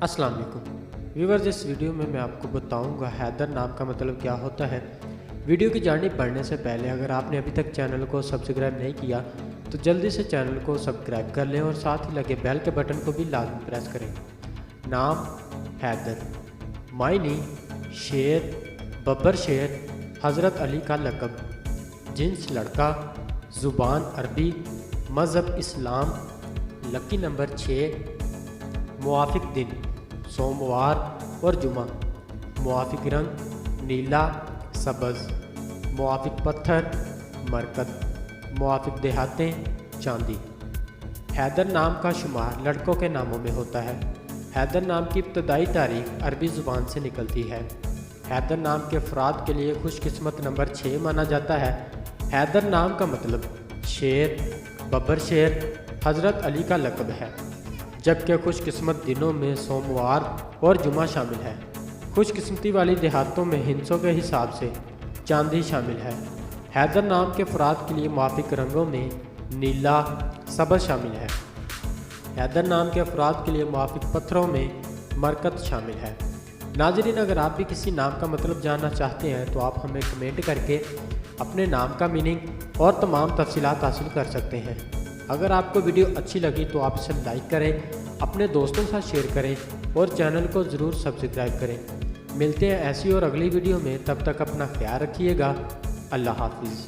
अस्सलाम वालेकुम व्यूअर्स, इस वीडियो में मैं आपको बताऊंगा हैदर नाम का मतलब क्या होता है। वीडियो की जानिब बढ़ने से पहले अगर आपने अभी तक चैनल को सब्सक्राइब नहीं किया तो जल्दी से चैनल को सब्सक्राइब कर लें और साथ ही लगे बेल के बटन को भी लाजमी प्रेस करें। नाम हैदर, मायनी शेर, बब्बर शेर, हज़रत अली का लक़ब, जिन्स लड़का, ज़ुबान अरबी, मज़हब इस्लाम, लकी नंबर 6, मुआफ़िक दिन सोमवार और जुमा, मुआफ़िक रंग नीला सब्ज़, मुआफ़िक पत्थर मरकत, मुआफ़िक देहातें चांदी। हैदर नाम का शुमार लड़कों के नामों में होता है। हैदर नाम की इब्तदाई तारीख अरबी ज़ुबान से निकलती है। हैदर नाम के अफराद के लिए खुशकिस्मत नंबर 6 माना जाता है। हैदर नाम का मतलब शेर, बब्बर शेर, हज़रत अली का लक़ब है, जबकि खुशकिस्मत दिनों में सोमवार और जुमा शामिल है। खुशकिस्मती वाली देहातों में हिंसों के हिसाब से चांदी शामिल है। हैदर नाम के अफराद के लिए मुआफ़िक रंगों में नीला सब्ज़ शामिल है। हैदर नाम के अफराद के लिए मुआफ़िक पत्थरों में मरकत शामिल है। नाज़रीन, अगर आप भी किसी नाम का मतलब जानना चाहते हैं तो आप हमें कमेंट करके अपने नाम का मीनिंग और तमाम तफसीलात हासिल कर सकते हैं। अगर आपको वीडियो अच्छी लगी तो आप इसे लाइक करें, अपने दोस्तों के साथ शेयर करें और चैनल को ज़रूर सब्सक्राइब करें। मिलते हैं ऐसी और अगली वीडियो में, तब तक अपना ख्याल रखिएगा। अल्लाह हाफिज़।